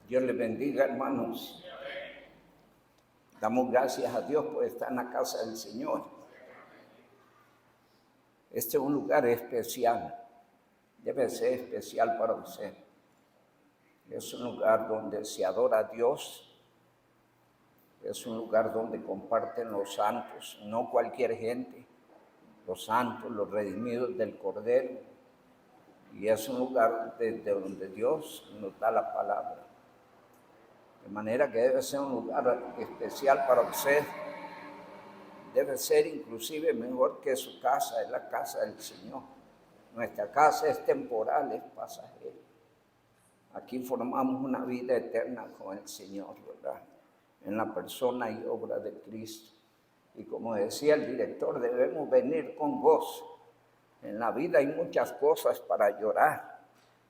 Dios les bendiga, hermanos. Damos gracias a Dios por estar en la casa del Señor. Este es un lugar especial. Debe ser especial para usted. Es un lugar donde se adora a Dios. Es un lugar donde comparten los santos, no cualquier gente. Los santos, los redimidos del Cordero. Y es un lugar desde donde Dios nos da la palabra. De manera que debe ser un lugar especial para usted. Debe ser inclusive mejor que su casa, es la casa del Señor. Nuestra casa es temporal, es pasajera. Aquí formamos una vida eterna con el Señor, ¿verdad? En la persona y obra de Cristo. Y como decía el director, debemos venir con gozo. En la vida hay muchas cosas para llorar,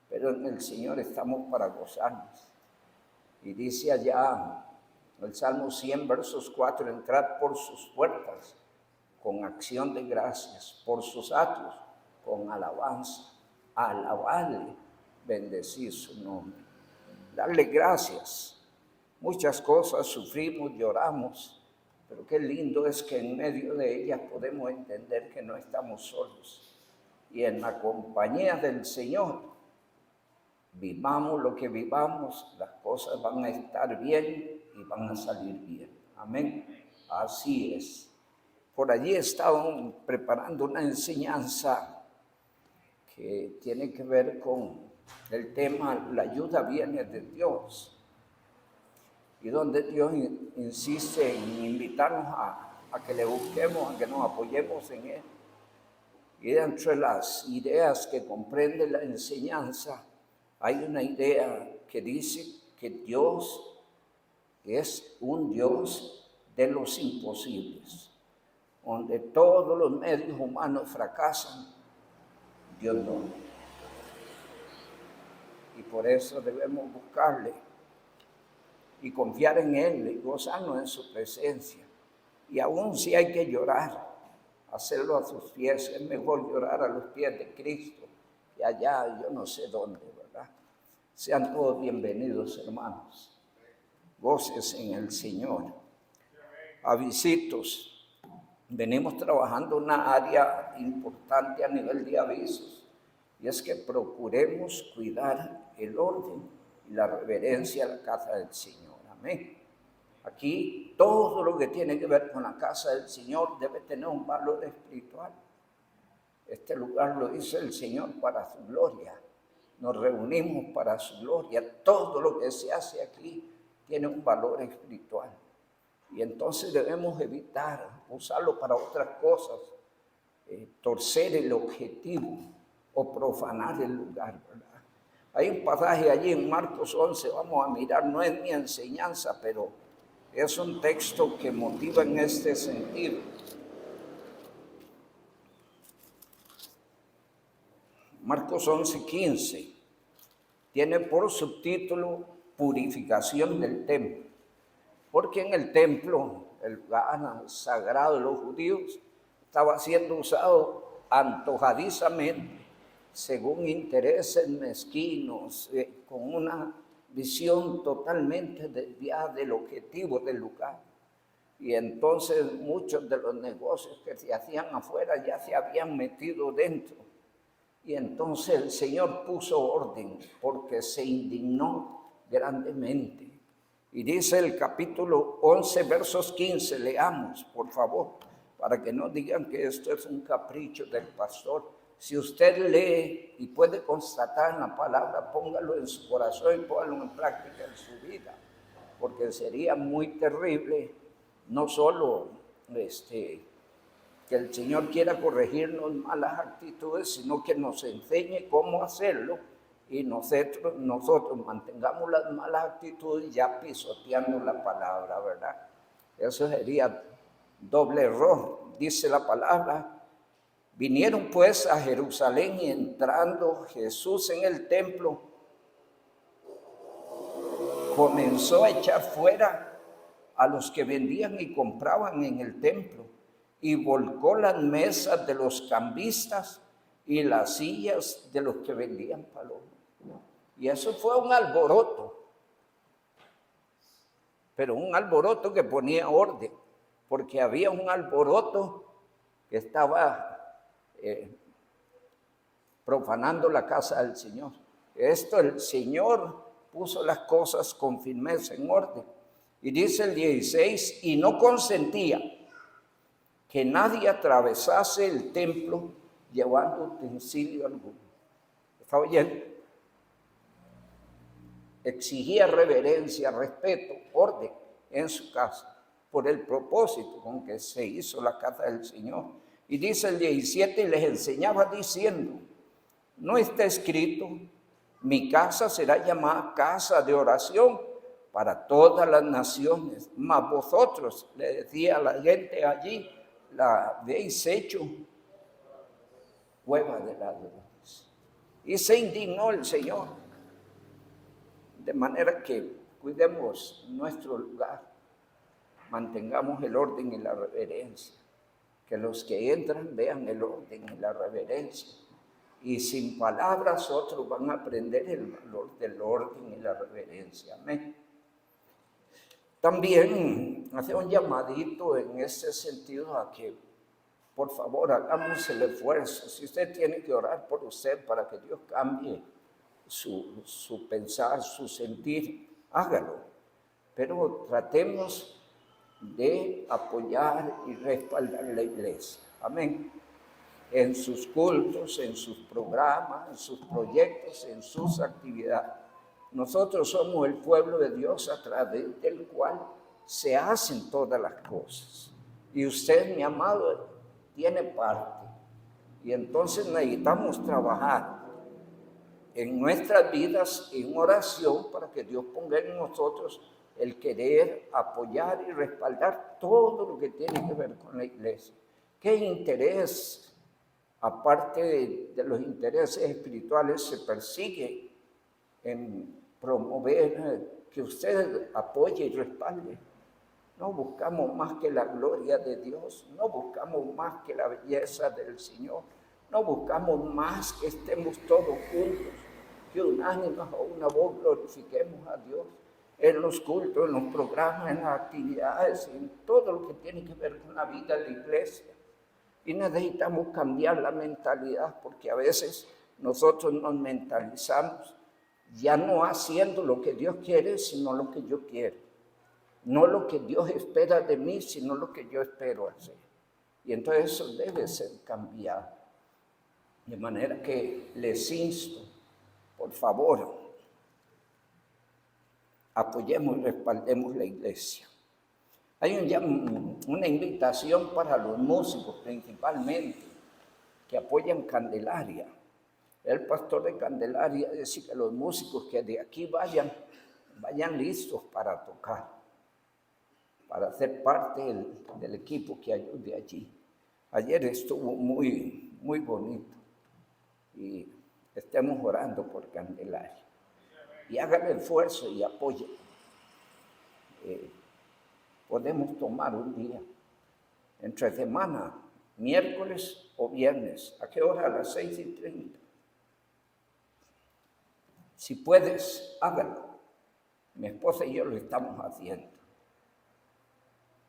pero en el Señor estamos para gozarnos. Y dice allá el Salmo 100, versos 4, entrad por sus puertas con acción de gracias, por sus atrios con alabanza, alabarle, bendecir su nombre, darle gracias. Muchas cosas sufrimos, lloramos, pero qué lindo es que en medio de ellas podemos entender que no estamos solos. Y en la compañía del Señor, vivamos lo que vivamos, las cosas van a estar bien y van a salir bien. Amén. Así es. Por allí estaban preparando una enseñanza que tiene que ver con el tema, la ayuda viene de Dios. Y donde Dios insiste en invitarnos a que le busquemos, a que nos apoyemos en Él. Y entre las ideas que comprende la enseñanza, hay una idea que dice que Dios es un Dios de los imposibles. Donde todos los medios humanos fracasan, Dios no. Y por eso debemos buscarle y confiar en Él y gozarnos en su presencia. Y aún si hay que llorar, hacerlo a sus pies, es mejor llorar a los pies de Cristo que allá yo no sé dónde, ¿verdad? Sean todos bienvenidos, hermanos. Gócese en el Señor. Avisitos. Venimos trabajando una área importante a nivel de avisos, y es que procuremos cuidar el orden y la reverencia a la casa del Señor. Amén. Aquí todo lo que tiene que ver con la casa del Señor debe tener un valor espiritual. Este lugar lo dice el Señor para su gloria. Nos reunimos para su gloria. Todo lo que se hace aquí tiene un valor espiritual. Y entonces debemos evitar usarlo para otras cosas, torcer el objetivo o profanar el lugar, ¿verdad? Hay un pasaje allí en Marcos 11, vamos a mirar, no es mi enseñanza, pero es un texto que motiva en este sentido. Marcos 11:15 tiene por subtítulo Purificación del templo. Porque en el templo, el lugar sagrado de los judíos, estaba siendo usado antojadizamente, según intereses mezquinos, con una visión totalmente desviada del objetivo del lugar. Y entonces muchos de los negocios que se hacían afuera ya se habían metido dentro. Y entonces el Señor puso orden porque se indignó grandemente. Y dice el capítulo 11, versos 15, leamos, por favor, para que no digan que esto es un capricho del pastor. Si usted lee y puede constatar en la palabra, póngalo en su corazón y póngalo en práctica en su vida, porque sería muy terrible, no solo que el Señor quiera corregirnos malas actitudes, sino que nos enseñe cómo hacerlo. Y nosotros mantengamos las malas actitudes ya pisoteando la palabra, ¿verdad? Eso sería doble error. Dice la palabra, vinieron pues a Jerusalén y entrando Jesús en el templo, comenzó a echar fuera a los que vendían y compraban en el templo y volcó las mesas de los cambistas y las sillas de los que vendían palomas. Y eso fue un alboroto. pero un alboroto que ponía orden, porque había un alboroto que estaba profanando la casa del Señor. Esto el Señor puso las cosas con firmeza en orden. Y dice el 16, y no consentía que nadie atravesase el templo llevando utensilio alguno. ¿Está oyendo? Exigía reverencia, respeto, orden en su casa, por el propósito con que se hizo la casa del Señor. Y dice el 17, y les enseñaba diciendo, no está escrito, mi casa será llamada casa de oración para todas las naciones, mas vosotros, le decía a la gente allí, la habéis hecho cueva de ladrones. Y se indignó el Señor. De manera que cuidemos nuestro lugar, mantengamos el orden y la reverencia, que los que entran vean el orden y la reverencia. Y sin palabras otros van a aprender el valor del orden y la reverencia. Amén. También hace un llamadito en ese sentido a que, por favor, hagamos el esfuerzo. Si usted tiene que orar por usted para que Dios cambie su pensar, su sentir, hágalo. Pero tratemos de apoyar y respaldar la iglesia. Amén. En sus cultos, en sus programas, en sus proyectos, en sus actividades. Nosotros somos el pueblo de Dios a través del cual se hacen todas las cosas. Y usted, mi amado, tiene parte. Y entonces necesitamos trabajar en nuestras vidas en oración para que Dios ponga en nosotros el querer apoyar y respaldar todo lo que tiene que ver con la iglesia. ¿Qué interés, aparte de los intereses espirituales, se persigue en promover que usted apoye y respalde? No buscamos más que la gloria de Dios, no buscamos más que la belleza del Señor, no buscamos más que estemos todos juntos, que unánimes a una voz glorifiquemos a Dios en los cultos, en los programas, en las actividades, en todo lo que tiene que ver con la vida de la iglesia. Y necesitamos cambiar la mentalidad, porque a veces nosotros nos mentalizamos ya no haciendo lo que Dios quiere, sino lo que yo quiero. No lo que Dios espera de mí, sino lo que yo espero hacer. Y entonces eso debe ser cambiado. De manera que les insto, por favor, apoyemos y respaldemos la iglesia. Hay una invitación para los músicos principalmente, que apoyan Candelaria. El pastor de Candelaria dice que los músicos que de aquí vayan listos para tocar, para ser parte del equipo que ayude allí. Ayer estuvo muy, muy bonito y estemos orando por Candelaria. Y hagan el esfuerzo y apoyen. Podemos tomar un día, entre semana, miércoles o viernes. ¿A qué hora? A las 6:30. Si puedes, hágalo. Mi esposa y yo lo estamos haciendo.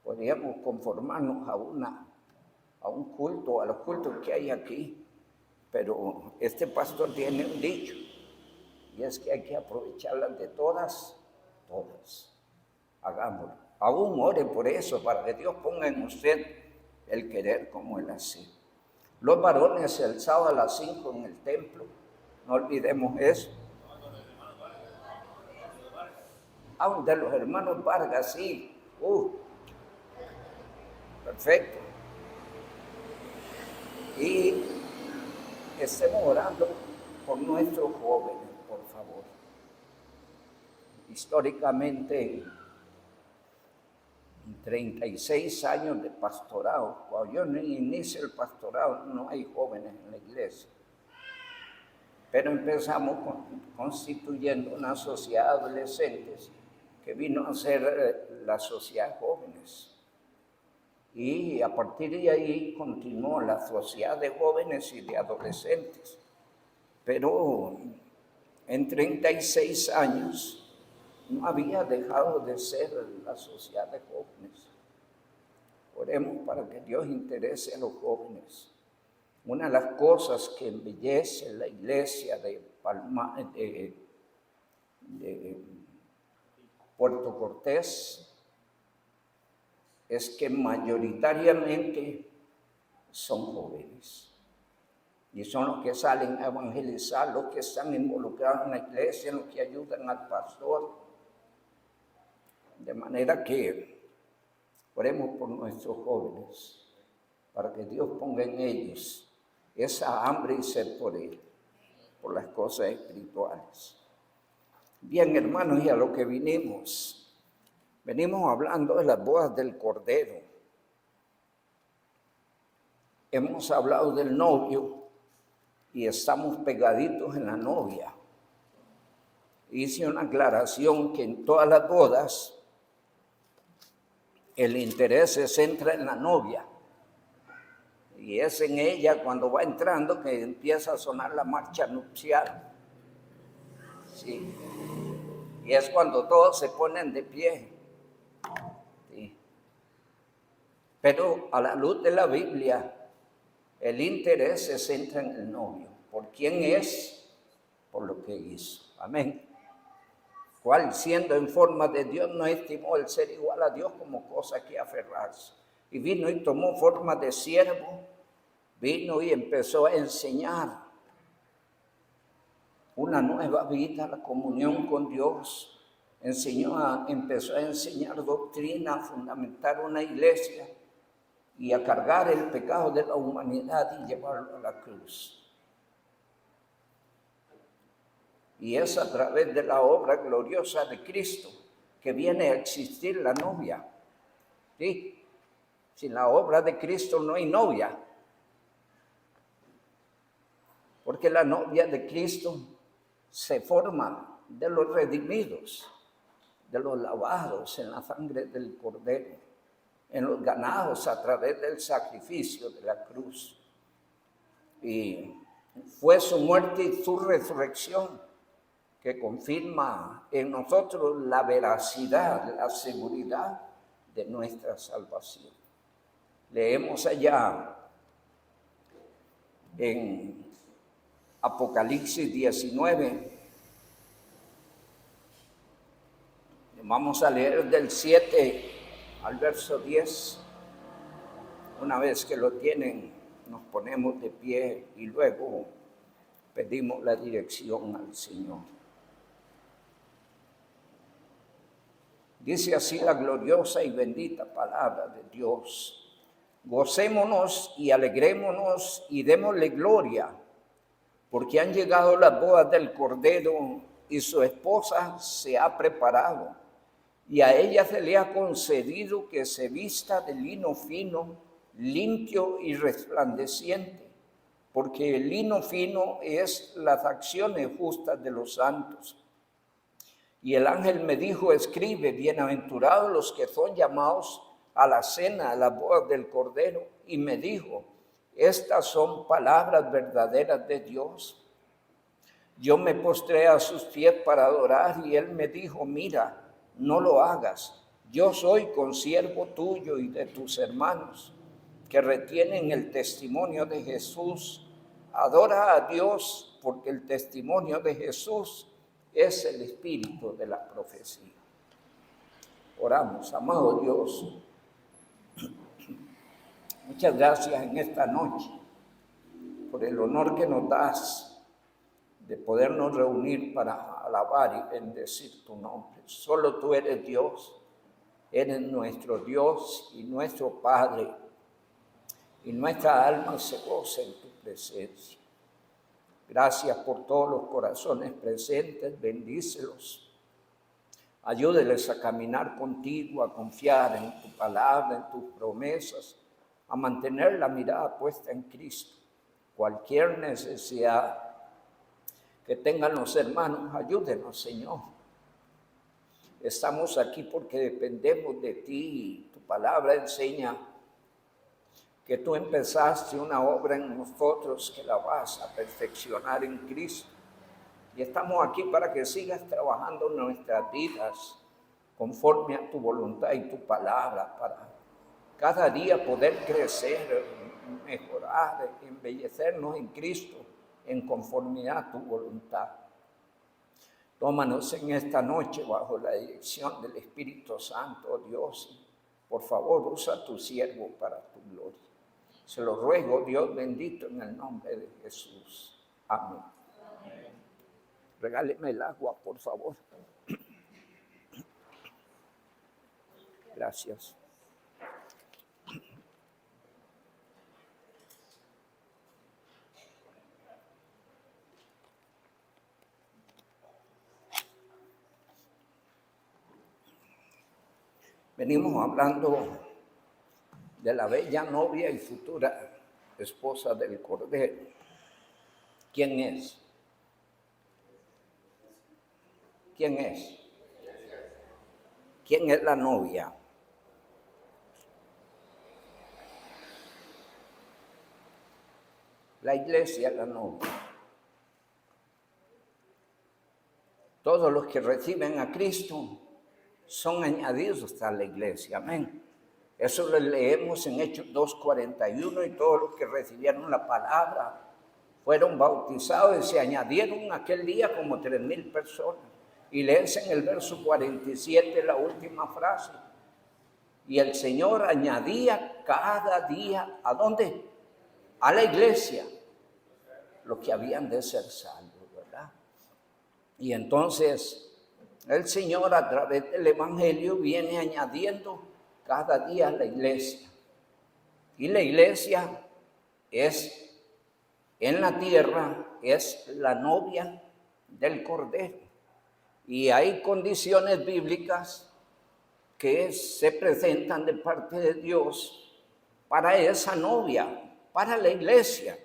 Podríamos conformarnos a un culto, a los cultos que hay aquí, pero este pastor tiene un dicho, y es que hay que aprovecharlas de todas. Hagámoslo. Aún ore por eso, para que Dios ponga en usted el querer como Él hace. Los varones el sábado a las 5 en el templo, no olvidemos eso. De los hermanos Vargas, sí. Perfecto. Y estemos orando por nuestros jóvenes, por favor. Históricamente, 36 años de pastorado. Cuando yo inicio el pastorado, no hay jóvenes en la iglesia. Pero empezamos constituyendo una sociedad de adolescentes que vino a ser la sociedad de jóvenes. Y a partir de ahí continuó la sociedad de jóvenes y de adolescentes. Pero en 36 años no había dejado de ser la sociedad de jóvenes. Oremos para que Dios interese a los jóvenes. Una de las cosas que embellece la iglesia de Puerto Cortés es que mayoritariamente son jóvenes. Y son los que salen a evangelizar, los que están involucrados en la iglesia, los que ayudan al pastor. De manera que oremos por nuestros jóvenes, para que Dios ponga en ellos esa hambre y sed por Él, por las cosas espirituales. Bien, hermanos, y a lo que venimos hablando de las bodas del Cordero. Hemos hablado del novio y estamos pegaditos en la novia. Hice una aclaración que en todas las bodas el interés se centra en la novia. Y es en ella cuando va entrando que empieza a sonar la marcha nupcial. Sí. Y es cuando todos se ponen de pie. Sí. Pero a la luz de la Biblia, el interés se centra en el novio. ¿Por quién es? Por lo que hizo. Amén. Cual siendo en forma de Dios no estimó el ser igual a Dios como cosa que aferrarse. Y vino y tomó forma de siervo, vino y empezó a enseñar una nueva vida, la comunión con Dios. Empezó a enseñar doctrina, a fundamentar una iglesia y a cargar el pecado de la humanidad y llevarlo a la cruz. Y es a través de la obra gloriosa de Cristo que viene a existir la novia. ¿Sí? Sin la obra de Cristo no hay novia. Porque la novia de Cristo se forma de los redimidos, de los lavados en la sangre del Cordero, en los ganados a través del sacrificio de la cruz. Y fue su muerte y su resurrección que confirma en nosotros la veracidad, la seguridad de nuestra salvación. Leemos allá en Apocalipsis 19. Vamos a leer del 7 al verso 10. Una vez que lo tienen, nos ponemos de pie y luego pedimos la dirección al Señor. Dice así la gloriosa y bendita palabra de Dios. Gocémonos y alegrémonos y démosle gloria, porque han llegado las bodas del Cordero y su esposa se ha preparado. Y a ella se le ha concedido que se vista de lino fino, limpio y resplandeciente, porque el lino fino es las acciones justas de los santos. Y el ángel me dijo, escribe, bienaventurados los que son llamados a la cena, a las bodas del Cordero. Y me dijo, estas son palabras verdaderas de Dios. Yo me postré a sus pies para adorar y él me dijo, mira, no lo hagas. Yo soy consiervo tuyo y de tus hermanos que retienen el testimonio de Jesús. Adora a Dios porque el testimonio de Jesús es el espíritu de la profecía. Oramos, amado Dios. Muchas gracias en esta noche por el honor que nos das de podernos reunir para alabar y bendecir tu nombre. Solo tú eres Dios, eres nuestro Dios y nuestro Padre, y nuestra alma se goza en tu presencia. Gracias por todos los corazones presentes, bendícelos. Ayúdeles a caminar contigo, a confiar en tu palabra, en tus promesas, a mantener la mirada puesta en Cristo. Cualquier necesidad que tengan los hermanos, ayúdenos, Señor. Estamos aquí porque dependemos de ti. Tu palabra enseña que tú empezaste una obra en nosotros que la vas a perfeccionar en Cristo. Y estamos aquí para que sigas trabajando en nuestras vidas conforme a tu voluntad y tu palabra, para cada día poder crecer, mejorar, embellecernos en Cristo en conformidad a tu voluntad. Tómanos en esta noche bajo la dirección del Espíritu Santo, Dios. Por favor, usa a tu siervo para tu gloria. Se lo ruego, Dios bendito, en el nombre de Jesús. Amén. Regáleme el agua, por favor. Gracias. Venimos hablando de la bella novia y futura esposa del Cordero. ¿Quién es? ¿Quién es? ¿Quién es la novia? La iglesia es la novia. Todos los que reciben a Cristo son añadidos a la iglesia. Amén. Eso lo leemos en Hechos 2:41, y todos los que recibieron la palabra fueron bautizados y se añadieron aquel día como 3,000 personas. Y lees en el verso 47 la última frase. Y el Señor añadía cada día, ¿a dónde? A la iglesia, los que habían de ser salvos, ¿verdad? Y entonces el Señor a través del Evangelio viene añadiendo cada día a la iglesia. Y la iglesia es, en la tierra, es la novia del Cordero. Y hay condiciones bíblicas que se presentan de parte de Dios para esa novia, para la iglesia.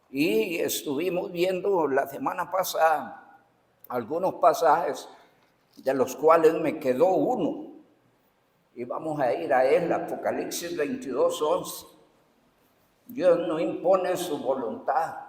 Y estuvimos viendo la semana pasada algunos pasajes de los cuales me quedó uno. Y vamos a ir a él, Apocalipsis 22:11. Dios no impone su voluntad,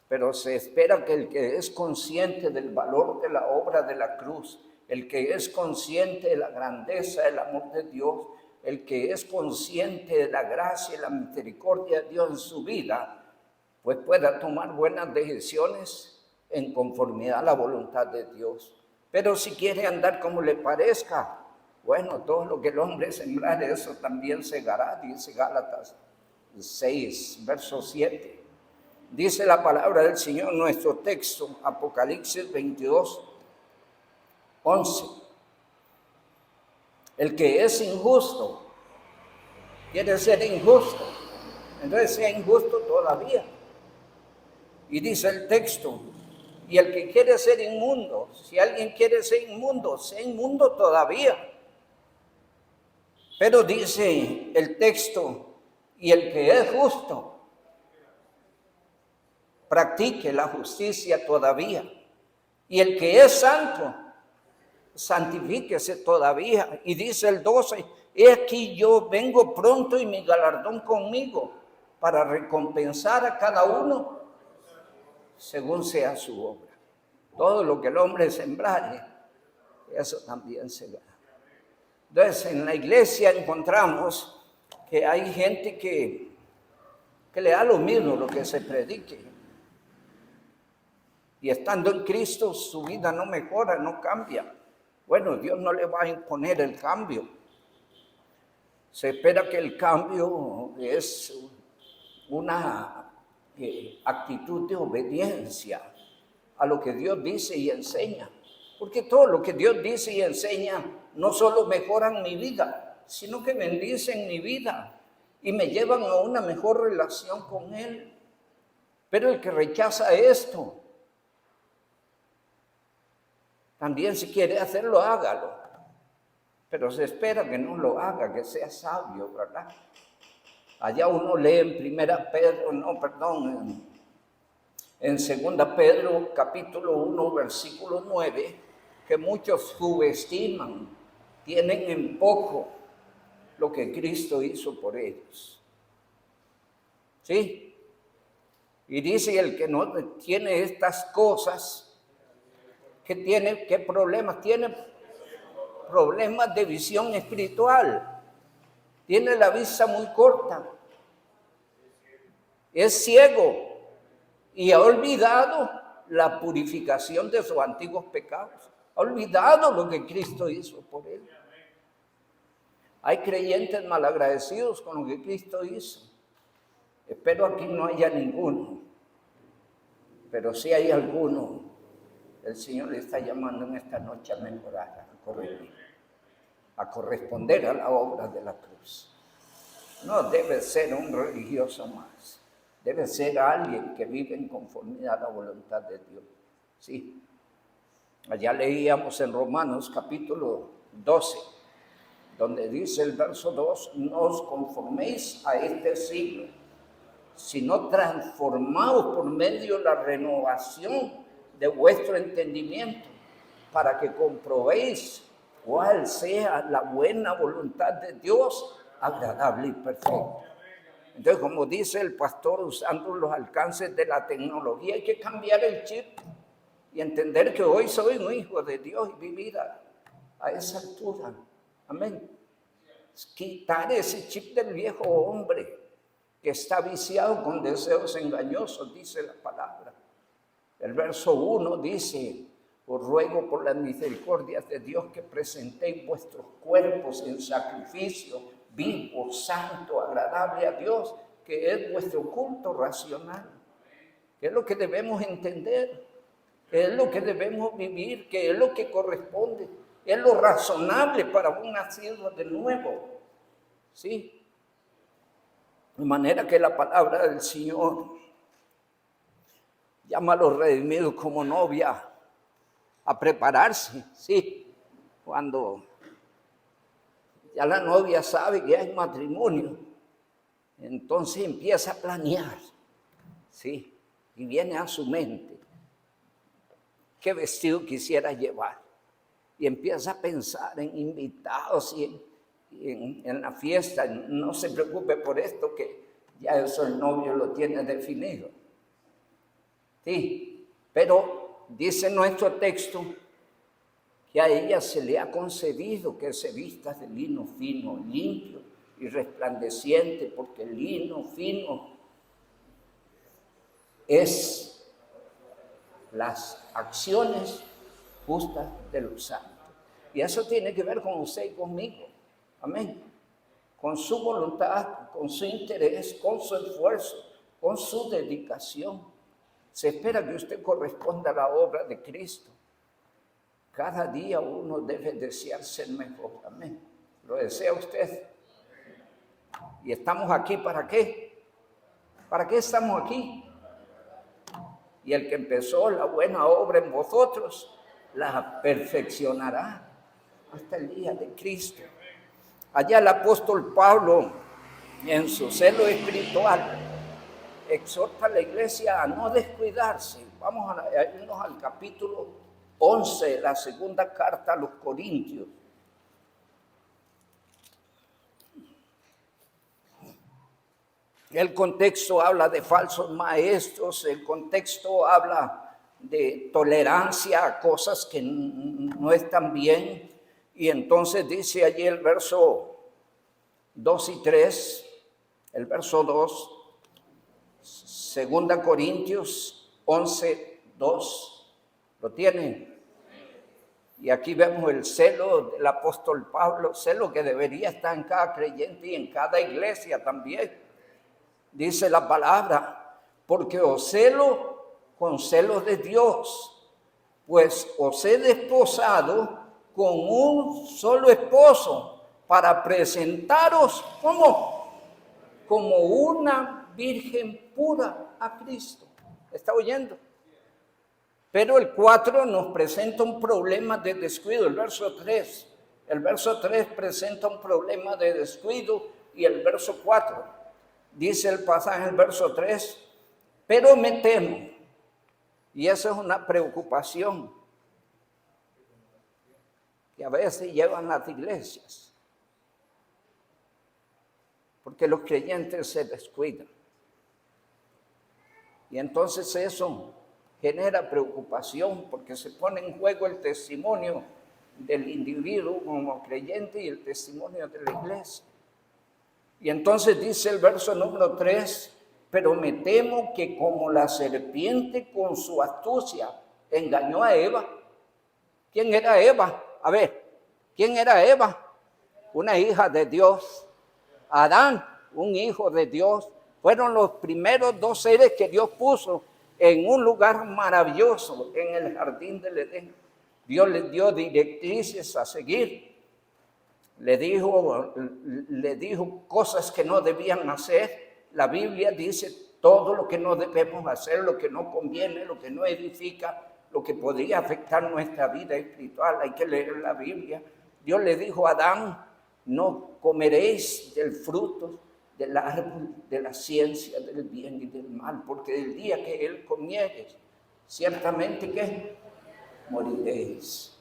pero se espera que el que es consciente del valor de la obra de la cruz, el que es consciente de la grandeza del amor de Dios, el que es consciente de la gracia y la misericordia de Dios en su vida, pues pueda tomar buenas decisiones en conformidad a la voluntad de Dios. Pero si quiere andar como le parezca, bueno, todo lo que el hombre sembrare, eso también segará, dice Gálatas 6, verso 7. Dice la palabra del Señor, nuestro texto, Apocalipsis 22:11. El que es injusto quiere ser injusto, entonces sea injusto todavía. Y dice el texto, y el que quiere ser inmundo, si alguien quiere ser inmundo, sea inmundo todavía. Pero dice el texto, y el que es justo, practique la justicia todavía. Y el que es santo, santifíquese todavía. Y dice el 12, he aquí yo vengo pronto y mi galardón conmigo, para recompensar a cada uno según sea su obra. Todo lo que el hombre sembrare, eso también segará. Entonces, en la iglesia encontramos que hay gente que le da lo mismo lo que se predique. Y estando en Cristo, su vida no mejora, no cambia. Bueno, Dios no le va a imponer el cambio. Se espera que el cambio es una actitud de obediencia a lo que Dios dice y enseña. Porque todo lo que Dios dice y enseña no solo mejoran mi vida, sino que bendicen mi vida y me llevan a una mejor relación con Él. Pero el que rechaza esto, también si quiere hacerlo, hágalo. Pero se espera que no lo haga, que sea sabio, ¿verdad? Allá uno lee en 2 Pedro capítulo 1, versículo 9, que muchos subestiman, tienen en poco lo que Cristo hizo por ellos. ¿Sí? Y dice, el que no tiene estas cosas ¿Qué problemas tiene? Problemas de visión espiritual. Tiene la vista muy corta. Es ciego y ha olvidado la purificación de sus antiguos pecados. Ha olvidado lo que Cristo hizo por él. Hay creyentes malagradecidos con lo que Cristo hizo. Espero aquí no haya ninguno, pero si hay alguno, el Señor le está llamando en esta noche a mejorar, a corregir, a corresponder a la obra de la cruz. No debe ser un religioso más, debe ser alguien que vive en conformidad a la voluntad de Dios. Sí. Allá leíamos en Romanos capítulo 12, donde dice el verso 2, no os conforméis a este siglo, sino transformaos por medio de la renovación de vuestro entendimiento, para que comprobéis cuál sea la buena voluntad de Dios, agradable y perfecta. Entonces, como dice el pastor, usando los alcances de la tecnología, hay que cambiar el chip y entender que hoy soy un hijo de Dios y vivir a esa altura. Amén. Quitar ese chip del viejo hombre que está viciado con deseos engañosos, dice la palabra. El verso 1 dice, os ruego por las misericordias de Dios que presentéis vuestros cuerpos en sacrificio vivo, santo, agradable a Dios, que es vuestro culto racional. ¿Qué es lo que debemos entender? ¿Qué es lo que debemos vivir? ¿Qué es lo que corresponde? Es lo razonable para un nacido de nuevo. ¿Sí? De manera que la palabra del Señor llama a los redimidos como novia a prepararse, ¿sí? Cuando ya la novia sabe que hay matrimonio, entonces empieza a planear, ¿sí? Y viene a su mente qué vestido quisiera llevar. Y empieza a pensar en invitados y en la fiesta. No se preocupe por esto, que ya eso el novio lo tiene definido. Sí, pero dice nuestro texto que a ella se le ha concedido que se vista de lino fino, limpio y resplandeciente, porque el lino fino es las acciones justas de los santos. Y eso tiene que ver con usted y conmigo. Amén. Con su voluntad, con su interés, con su esfuerzo, con su dedicación. Se espera que usted corresponda a la obra de Cristo. Cada día uno debe desear ser mejor. Amén. ¿Lo desea usted? ¿Y estamos aquí para qué? ¿Para qué estamos aquí? Y el que empezó la buena obra en vosotros, la perfeccionará hasta el día de Cristo. Allá el apóstol Pablo, en su celo espiritual, exhorta a la iglesia a no descuidarse. Vamos a irnos al capítulo 11, la segunda carta a los Corintios. El contexto habla de falsos maestros, el contexto habla de tolerancia a cosas que no están bien. Y entonces dice allí el verso 2 y 3, el verso 2, 2 Corintios 11, 2, ¿lo tienen? Y aquí vemos el celo del apóstol Pablo, celo que debería estar en cada creyente y en cada iglesia también. Dice la palabra, porque os celo con celos de Dios, pues os he desposado con un solo esposo para presentaros como una virgen pura a Cristo. ¿Está oyendo? Pero el 4 nos presenta un problema de descuido, el verso 3. El verso 3 presenta un problema de descuido y el verso 4. Dice el pasaje, el verso 3, pero me temo, y esa es una preocupación que a veces llevan las iglesias, porque los creyentes se descuidan. Y entonces eso genera preocupación porque se pone en juego el testimonio del individuo como creyente y el testimonio de la iglesia. Y entonces dice el verso número 3, pero me temo que como la serpiente con su astucia engañó a Eva. ¿Quién era Eva? A ver, ¿quién era Eva? Una hija de Dios. Adán, un hijo de Dios. Fueron los primeros dos seres que Dios puso en un lugar maravilloso, en el jardín del Edén. Dios les dio directrices a seguir. Le dijo cosas que no debían hacer. La Biblia dice todo lo que no debemos hacer, lo que no conviene, lo que no edifica, lo que podría afectar nuestra vida espiritual. Hay que leer la Biblia. Dios le dijo a Adán, no comeréis del fruto del árbol de la ciencia del bien y del mal, porque el día que él comieres, ciertamente que moriréis.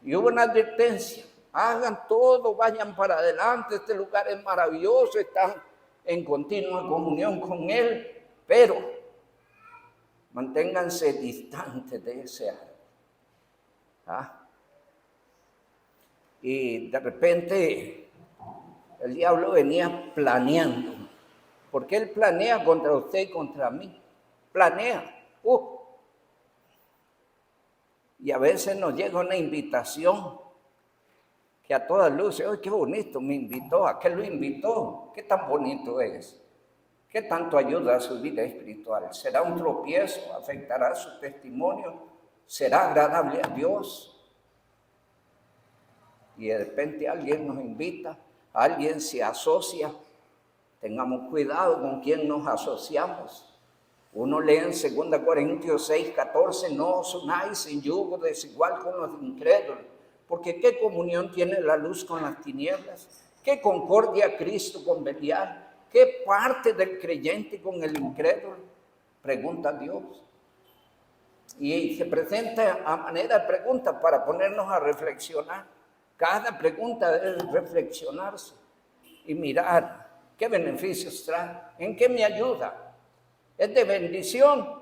Y hubo una advertencia, hagan todo, vayan para adelante, este lugar es maravilloso, están en continua comunión con él, pero manténganse distantes de ese árbol. Y de repente el diablo venía planeando, porque él planea contra usted y contra mí, planea. Y a veces nos llega una invitación que a todas luces, ¡ay, qué bonito! Me invitó, ¿a qué lo invitó? ¿Qué tan bonito es? ¿Qué tanto ayuda a su vida espiritual? ¿Será un tropiezo? ¿Afectará su testimonio? ¿Será agradable a Dios? Y de repente alguien nos invita, alguien se asocia. Tengamos cuidado con quién nos asociamos. Uno lee en 2 Corintios 6:14, no os unáis en yugo desigual con los incrédulos, porque ¿qué comunión tiene la luz con las tinieblas? ¿Qué concordia Cristo con Belial? ¿Qué parte del creyente con el incrédulo? Pregunta Dios. Y se presenta a manera de pregunta para ponernos a reflexionar. Cada pregunta debe reflexionarse y mirar qué beneficios trae, en qué me ayuda. ¿Es de bendición?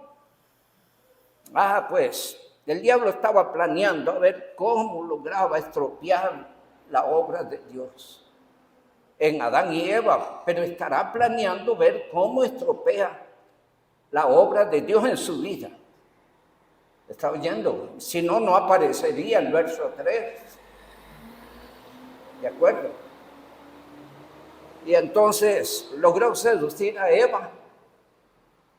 Pues el diablo estaba planeando a ver cómo lograba estropear la obra de Dios en Adán y Eva, pero estará planeando ver cómo estropea la obra de Dios en su vida. ¿Está oyendo? Si no, no aparecería el verso 3. ¿De acuerdo? Y entonces logró seducir a Eva.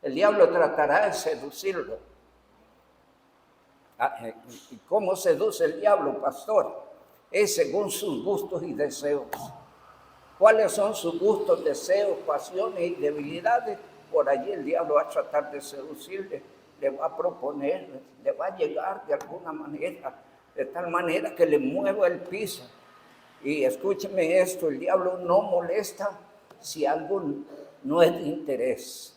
El diablo tratará de seducirlo. ¿Y cómo seduce el diablo, pastor? Es según sus gustos y deseos. ¿Cuáles son sus gustos, deseos, pasiones y debilidades? Por allí el diablo va a tratar de seducirle, le va a proponer, le va a llegar de alguna manera, de tal manera que le mueva el piso. Y escúcheme esto, el diablo no molesta si algo no es de interés.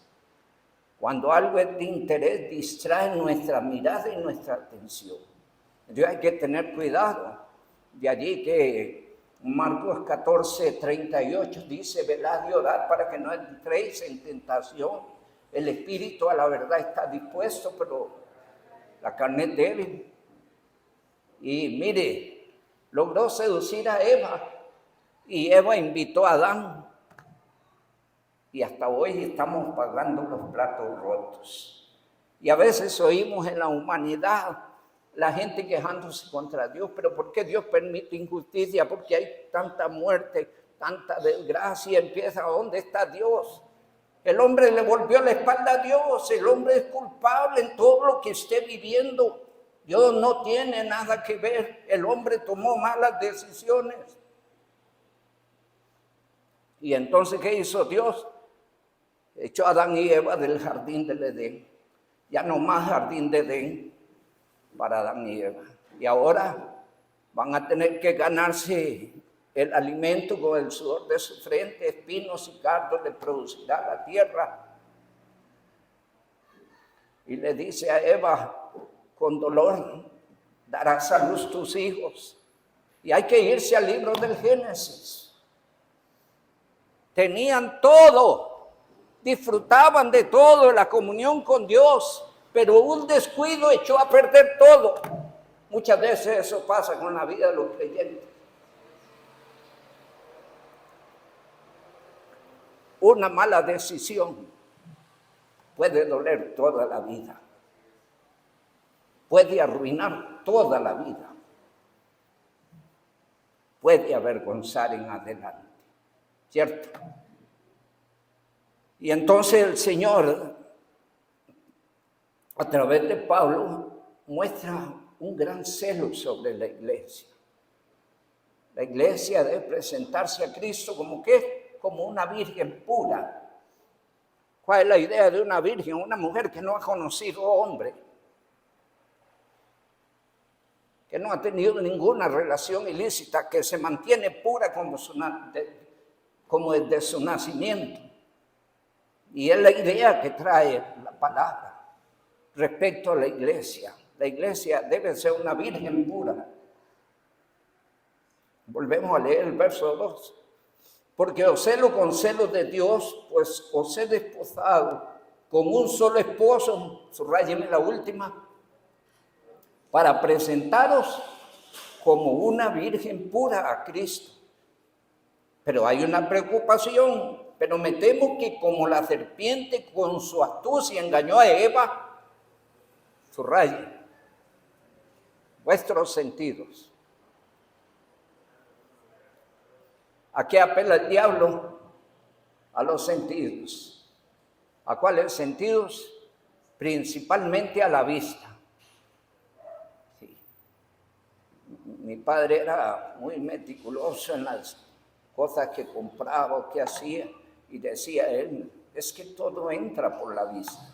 Cuando algo es de interés, distrae nuestra mirada y nuestra atención. Entonces hay que tener cuidado. De allí que Marcos 14:38 dice, velad y orad para que no entréis en tentación. El espíritu a la verdad está dispuesto, pero la carne es débil. Y mire, logró seducir a Eva y Eva invitó a Adán. Y hasta hoy estamos pagando los platos rotos. Y a veces oímos en la humanidad la gente quejándose contra Dios. ¿Pero por qué Dios permite injusticia? Porque hay tanta muerte, tanta desgracia. Empieza, ¿dónde está Dios? El hombre le volvió la espalda a Dios. El hombre es culpable en todo lo que esté viviendo. Dios no tiene nada que ver. El hombre tomó malas decisiones. Y entonces, ¿qué hizo Dios? Echó a Adán y Eva del jardín del Edén. Ya no más jardín de Edén para Adán y Eva. Y ahora van a tener que ganarse el alimento con el sudor de su frente. Espinos y cardos le producirá la tierra. Y le dice a Eva, con dolor darás a luz tus hijos. Y hay que irse al libro del Génesis. Tenían todo. Disfrutaban de todo, la comunión con Dios, pero un descuido echó a perder todo. Muchas veces eso pasa con la vida de los creyentes. Una mala decisión puede doler toda la vida, puede arruinar toda la vida, puede avergonzar en adelante, ¿cierto? Y entonces el Señor, a través de Pablo, muestra un gran celo sobre la iglesia. La iglesia debe presentarse a Cristo como ¿qué? Como una virgen pura. ¿Cuál es la idea de una virgen? Una mujer que no ha conocido hombre, que no ha tenido ninguna relación ilícita, que se mantiene pura como desde su nacimiento. Y es la idea que trae la palabra respecto a la iglesia. La iglesia debe ser una virgen pura. Volvemos a leer el verso 2. Porque os celo con celos de Dios, pues os he desposado con un solo esposo, subrayeme la última, para presentaros como una virgen pura a Cristo. Pero hay una preocupación, pero me temo que como la serpiente con su astucia engañó a Eva, subraye, vuestros sentidos. ¿A qué apela el diablo? A los sentidos. ¿A cuáles sentidos? Principalmente a la vista. Sí. Mi padre era muy meticuloso en las cosas que compraba o que hacía, y decía él, es que todo entra por la vista.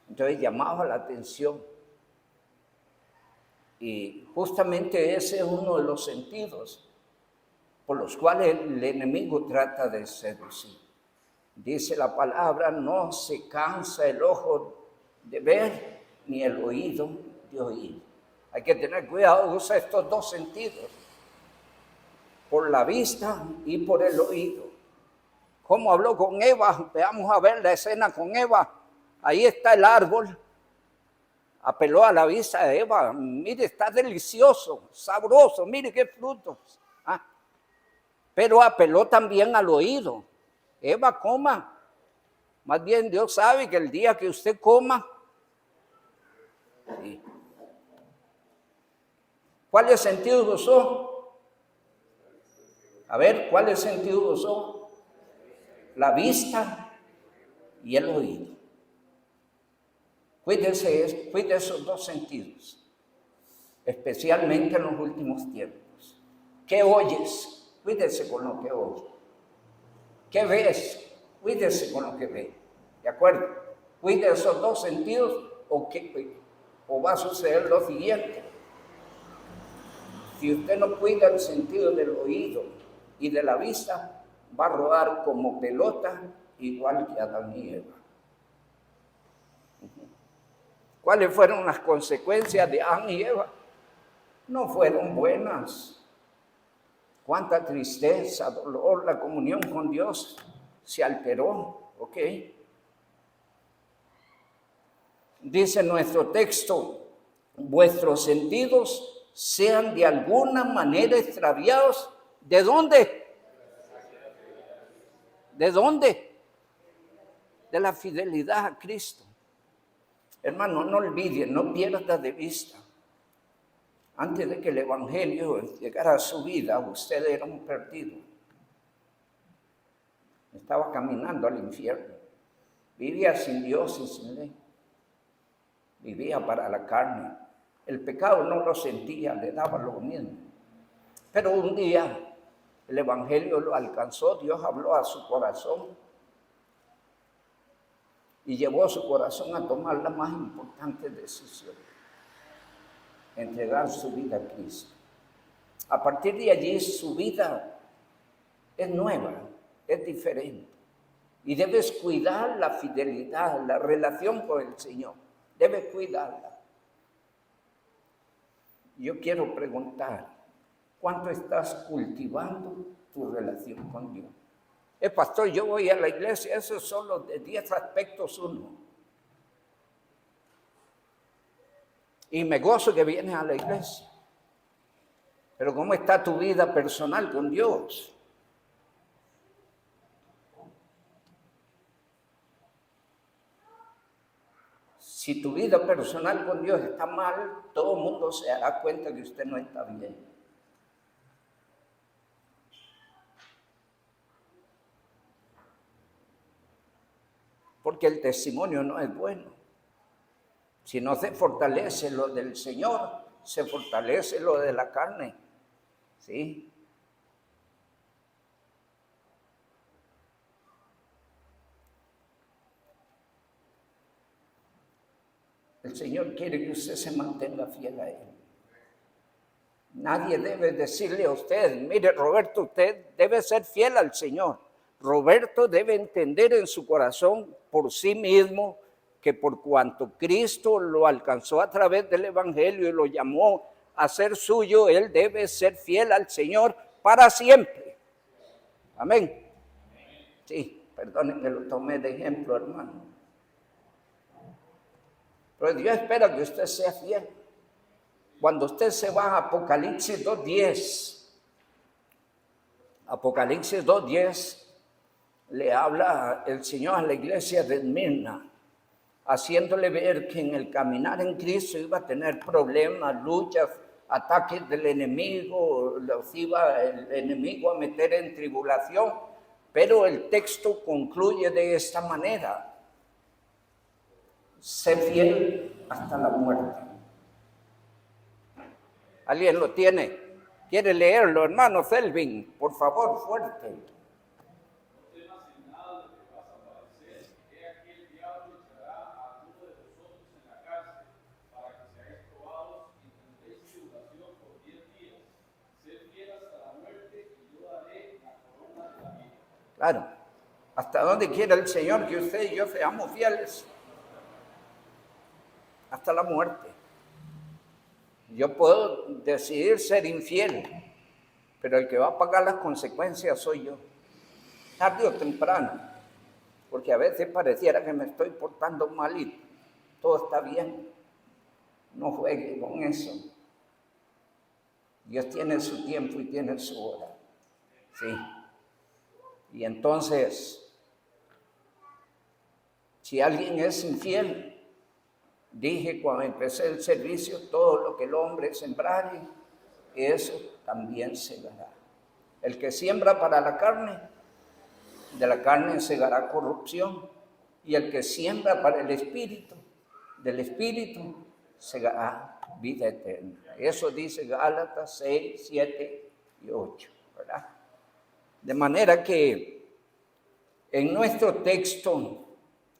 Entonces llamaba la atención. Y justamente ese es uno de los sentidos por los cuales el enemigo trata de seducir. Dice la palabra, no se cansa el ojo de ver, ni el oído de oír. Hay que tener cuidado, usa estos dos sentidos, por la vista y por el oído. ¿Cómo habló con Eva? Veamos a ver la escena con Eva. Ahí está el árbol. Apeló a la vista de Eva, mire, está delicioso, sabroso, mire qué frutos. Pero apeló también al oído. Eva, coma. Más bien Dios sabe que el día que usted coma, sí. ¿Cuáles sentidos usó? A ver, ¿cuáles sentidos usó? La vista y el oído. Cuídese de esos dos sentidos, especialmente en los últimos tiempos. ¿Qué oyes? Cuídese con lo que oye. ¿Qué ves? Cuídese con lo que ve. ¿De acuerdo? Cuide esos dos sentidos o va a suceder lo siguiente. Si usted no cuida el sentido del oído y de la vista, va a rodar como pelota igual que Adán y Eva. ¿Cuáles fueron las consecuencias de Adán y Eva? No fueron buenas. Cuánta tristeza, dolor, la comunión con Dios se alteró, ¿ok? Dice nuestro texto, vuestros sentidos sean de alguna manera extraviados. ¿De dónde? ¿De dónde? De la fidelidad a Cristo. Hermano, no olvide, no pierda de vista. Antes de que el evangelio llegara a su vida, usted era un perdido. Estaba caminando al infierno. Vivía sin Dios y sin ley. Vivía para la carne. El pecado no lo sentía, le daba lo mismo. Pero un día el evangelio lo alcanzó, Dios habló a su corazón y llevó a su corazón a tomar la más importante decisión: entregar su vida a Cristo. A partir de allí su vida es nueva, es diferente. Y debes cuidar la fidelidad, la relación con el Señor. Debes cuidarla. Yo quiero preguntar, ¿cuánto estás cultivando tu relación con Dios? pastor, yo voy a la iglesia, esos son los de 10 aspectos uno. Y me gozo que vienes a la iglesia. Pero ¿cómo está tu vida personal con Dios? Si tu vida personal con Dios está mal, todo el mundo se dará cuenta que usted no está bien. Porque el testimonio no es bueno. Si no se fortalece lo del Señor, se fortalece lo de la carne. ¿Sí? El Señor quiere que usted se mantenga fiel a Él. Nadie debe decirle a usted, mire Roberto, usted debe ser fiel al Señor. Roberto debe entender en su corazón por sí mismo que por cuanto Cristo lo alcanzó a través del Evangelio y lo llamó a ser suyo, él debe ser fiel al Señor para siempre. Amén. Sí, perdonen que lo tomé de ejemplo, hermano. Pero Dios espera que usted sea fiel. Cuando usted se va a Apocalipsis 2:10, Apocalipsis 2:10, le habla el Señor a la iglesia de Esmirna, haciéndole ver que en el caminar en Cristo iba a tener problemas, luchas, ataques del enemigo, los iba el enemigo a meter en tribulación, pero el texto concluye de esta manera: sé fiel hasta la muerte. ¿Alguien lo tiene? ¿Quiere leerlo, hermano Selvin? Por favor, fuerte. Claro, ¿hasta dónde quiere el Señor que usted y yo seamos fieles? Hasta la muerte. Yo puedo decidir ser infiel, pero el que va a pagar las consecuencias soy yo, tarde o temprano, porque a veces pareciera que me estoy portando mal y todo está bien. No juegue con eso. Dios tiene su tiempo y tiene su hora. Sí. Y entonces, si alguien es infiel, dije cuando empecé el servicio, todo lo que el hombre sembrare, eso también segará. El que siembra para la carne, de la carne segará corrupción, y el que siembra para el espíritu, del espíritu segará vida eterna. Eso dice Gálatas 6, 7 y 8, ¿verdad? De manera que en nuestro texto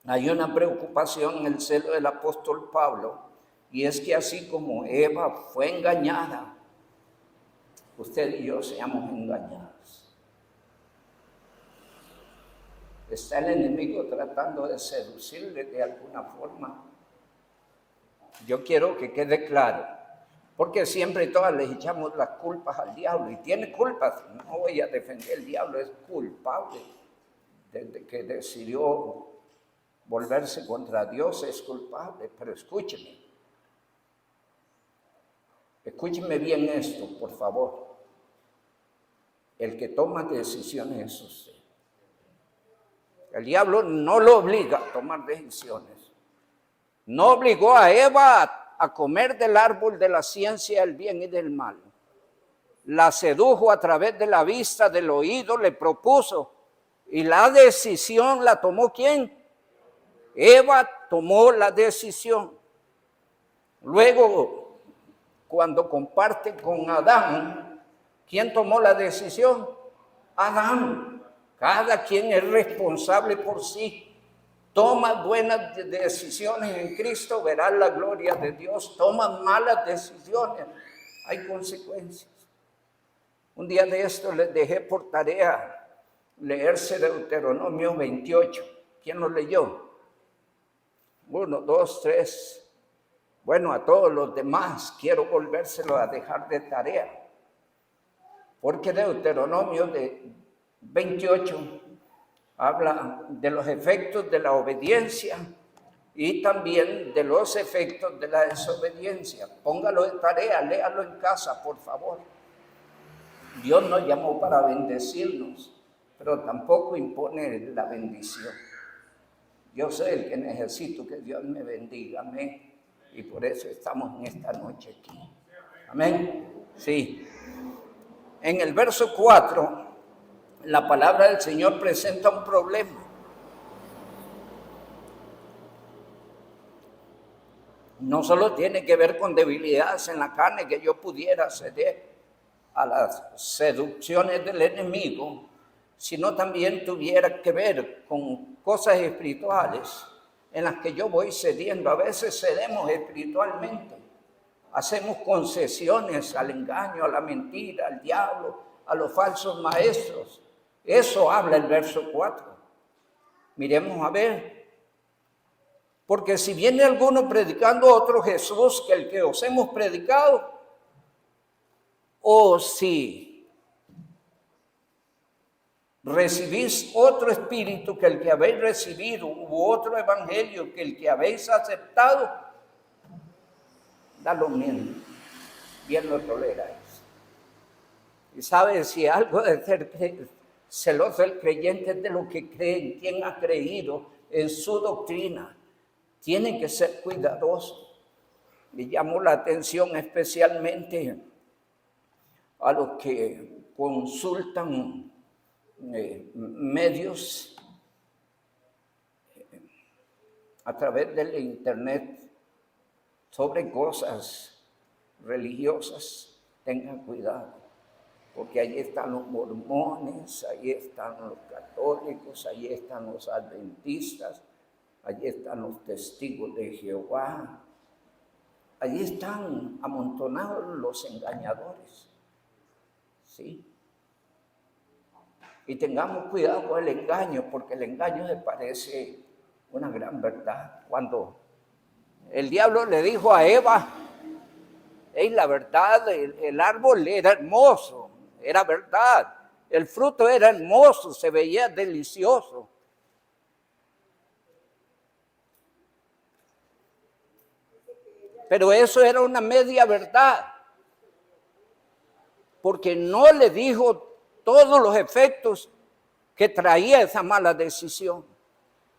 hay una preocupación en el celo del apóstol Pablo, y es que así como Eva fue engañada, usted y yo seamos engañados. ¿Está el enemigo tratando de seducirle de alguna forma? Yo quiero que quede claro, porque siempre todas le echamos las culpas al diablo, y tiene culpas. No voy a defender al diablo, es culpable. Desde que decidió volverse contra Dios es culpable, pero escúcheme bien esto, por favor. El que toma decisiones es usted. El diablo no lo obliga a tomar decisiones. No obligó a Eva a comer del árbol de la ciencia del bien y del mal. La sedujo a través de la vista, del oído, le propuso. Y la decisión la tomó ¿quién? Eva tomó la decisión. Luego, cuando comparte con Adán, ¿quién tomó la decisión? Adán. Cada quien es responsable por sí. Toma buenas decisiones en Cristo, verás la gloria de Dios. Toma malas decisiones, hay consecuencias. Un día de esto les dejé por tarea leerse Deuteronomio 28. ¿Quién lo leyó? 1, 2, 3. Bueno, a todos los demás quiero volvérselo a dejar de tarea, porque Deuteronomio 28 habla de los efectos de la obediencia y también de los efectos de la desobediencia. Póngalo de tarea, léalo en casa, por favor. Dios nos llamó para bendecirnos, pero tampoco impone la bendición. Yo soy el que necesito que Dios me bendiga, amén. Y por eso estamos en esta noche aquí. Amén. Sí. En el verso 4, la palabra del Señor presenta un problema. No solo tiene que ver con debilidades en la carne, que yo pudiera ceder a las seducciones del enemigo, sino también tuviera que ver con cosas espirituales en las que yo voy cediendo. A veces cedemos espiritualmente, hacemos concesiones al engaño, a la mentira, al diablo, a los falsos maestros. Eso habla el verso 4. Miremos a ver. Porque si viene alguno predicando otro Jesús que el que os hemos predicado, o si recibís otro espíritu que el que habéis recibido, u otro evangelio que el que habéis aceptado, da lo mismo, bien lo toleráis. Y sabes, si algo de ser celoso el creyente es de lo que cree, en quien ha creído, en su doctrina, tiene que ser cuidadoso. Me llamó la atención especialmente a los que consultan medios a través del internet sobre cosas religiosas. Tengan cuidado, porque ahí están los mormones, ahí están los católicos, ahí están los adventistas, allí están los testigos de Jehová, allí están amontonados los engañadores, ¿sí? Y tengamos cuidado con el engaño, porque el engaño se parece una gran verdad. Cuando el diablo le dijo a Eva, hey, la verdad, el árbol era hermoso, era verdad, el fruto era hermoso, se veía delicioso. Pero eso era una media verdad, porque no le dijo todos los efectos que traía esa mala decisión.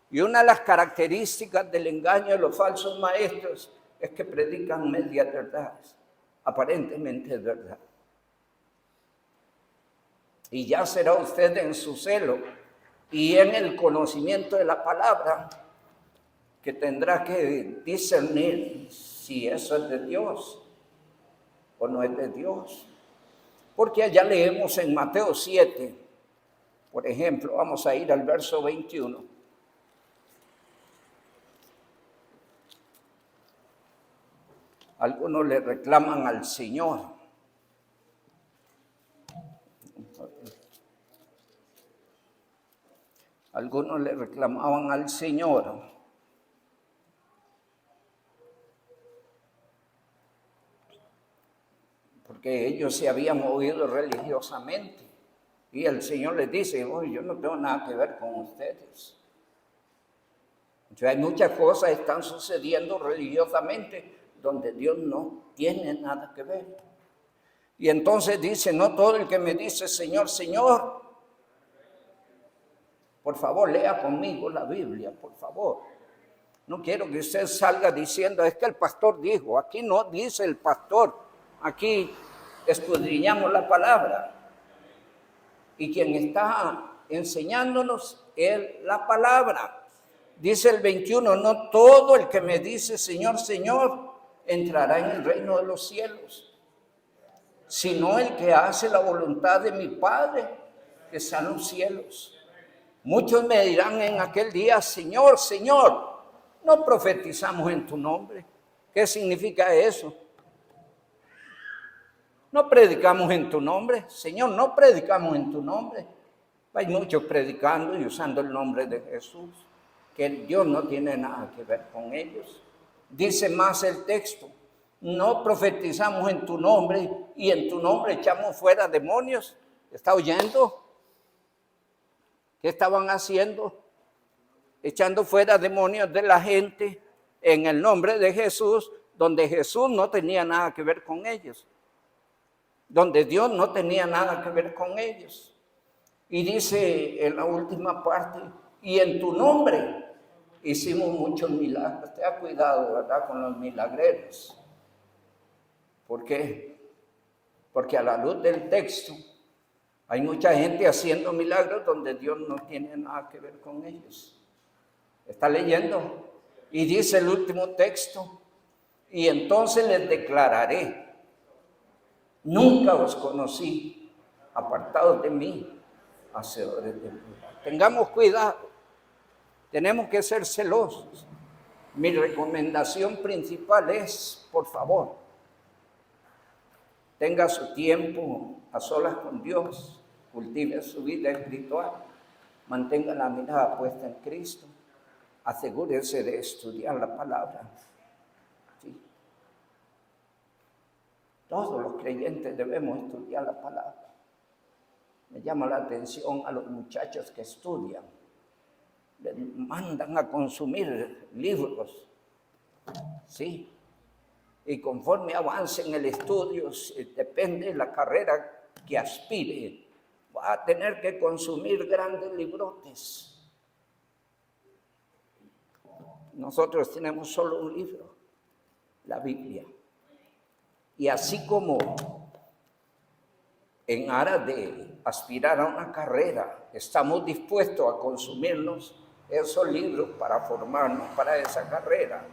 Y una de las características del engaño de los falsos maestros es que predican medias verdades, aparentemente es verdad. Y ya será usted en su celo y en el conocimiento de la palabra que tendrá que discernir si eso es de Dios o no es de Dios. Porque allá leemos en Mateo 7, por ejemplo, vamos a ir al verso 21. Algunos le reclaman al Señor. Algunos le reclamaban al Señor. Porque ellos se habían movido religiosamente. Y el Señor les dice, oye, yo no tengo nada que ver con ustedes. Entonces, hay muchas cosas que están sucediendo religiosamente donde Dios no tiene nada que ver. Y entonces dice, no todo el que me dice, Señor, Señor. Por favor, lea conmigo la Biblia, por favor. No quiero que usted salga diciendo, es que el pastor dijo. Aquí no dice el pastor. Aquí escudriñamos la palabra. Y quien está enseñándonos es la palabra. Dice el 21, no todo el que me dice Señor, Señor, entrará en el reino de los cielos, sino el que hace la voluntad de mi Padre que está en los cielos. Muchos me dirán en aquel día, Señor, Señor, no profetizamos en tu nombre. ¿Qué significa eso? No predicamos en tu nombre. Señor, no predicamos en tu nombre. Hay muchos predicando y usando el nombre de Jesús, que Dios no tiene nada que ver con ellos. Dice más el texto, no profetizamos en tu nombre y en tu nombre echamos fuera demonios. ¿Está oyendo? ¿Qué estaban haciendo? Echando fuera demonios de la gente en el nombre de Jesús, donde Jesús no tenía nada que ver con ellos, donde Dios no tenía nada que ver con ellos. Y dice en la última parte, y en tu nombre hicimos muchos milagros. Tenga cuidado, ¿verdad?, con los milagreros. ¿Por qué? Porque a la luz del texto hay mucha gente haciendo milagros donde Dios no tiene nada que ver con ellos. ¿Está leyendo? Y dice el último texto, y entonces les declararé, nunca os conocí, apartados de mí, hacedores de maldad. Tengamos cuidado, tenemos que ser celosos. Mi recomendación principal es, por favor, tenga su tiempo a solas con Dios, cultive su vida espiritual, mantenga la mirada puesta en Cristo, asegúrese de estudiar la palabra. ¿Sí? Todos los creyentes debemos estudiar la palabra. Me llama la atención a los muchachos que estudian, les mandan a consumir libros, ¿sí? Y conforme avance en el estudio, depende de la carrera que aspire, va a tener que consumir grandes librotes. Nosotros tenemos solo un libro, la Biblia. Y así como en aras de aspirar a una carrera, estamos dispuestos a consumirnos esos libros para formarnos para esa carrera,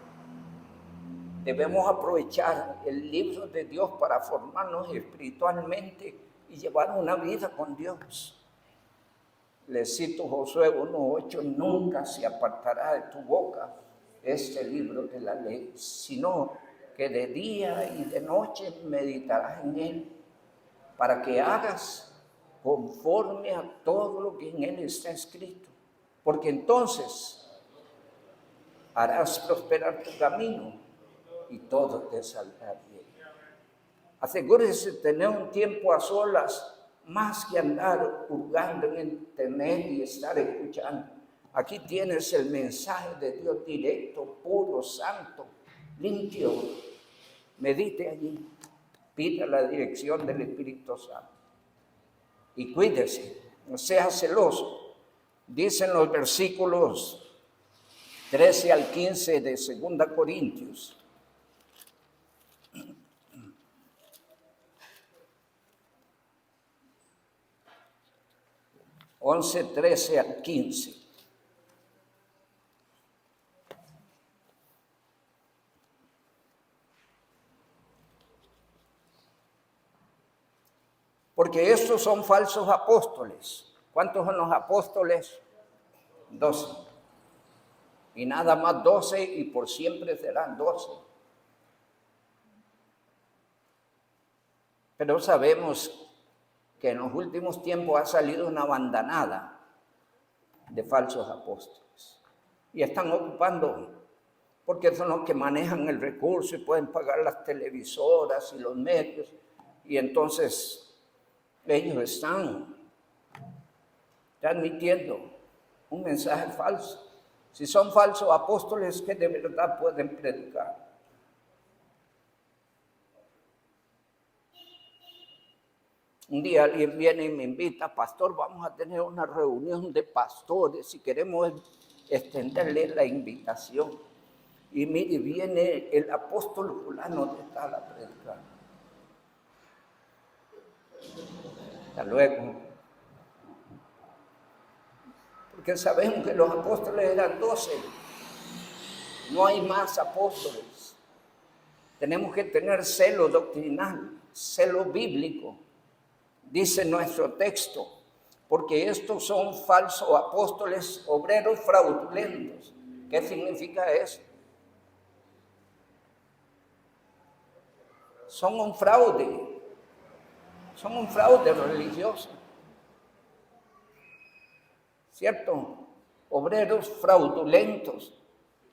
debemos aprovechar el libro de Dios para formarnos espiritualmente y llevar una vida con Dios. Les cito Josué 1:8, nunca se apartará de tu boca este libro de la ley, sino que de día y de noche meditarás en él, para que hagas conforme a todo lo que en él está escrito, porque entonces harás prosperar tu camino y todo te saldrá bien. Asegúrese de tener un tiempo a solas, más que andar hurgando en internet y estar escuchando. Aquí tienes el mensaje de Dios directo, puro, santo, limpio. Medite allí, pida la dirección del Espíritu Santo. Y cuídese, no sea celoso. Dicen los versículos 13 al 15 de 2 Corintios. 11, 13 al 15. Porque estos son falsos apóstoles. ¿Cuántos son los apóstoles? 12. Y nada más 12, y por siempre serán 12. Pero sabemos que en los últimos tiempos ha salido una bandanada de falsos apóstoles. Y están ocupando, porque son los que manejan el recurso y pueden pagar las televisoras y los medios. Y entonces ellos están transmitiendo un mensaje falso. Si son falsos apóstoles, que de verdad pueden predicar. Un día alguien viene y me invita, pastor, vamos a tener una reunión de pastores y queremos extenderle la invitación. Y mire, viene el apóstol fulano de tal a predicar. Hasta luego. Porque sabemos que los apóstoles eran 12. No hay más apóstoles. Tenemos que tener celo doctrinal, celo bíblico. Dice nuestro texto, porque estos son falsos apóstoles, obreros fraudulentos. ¿Qué significa eso? Son un fraude religioso. ¿Cierto? Obreros fraudulentos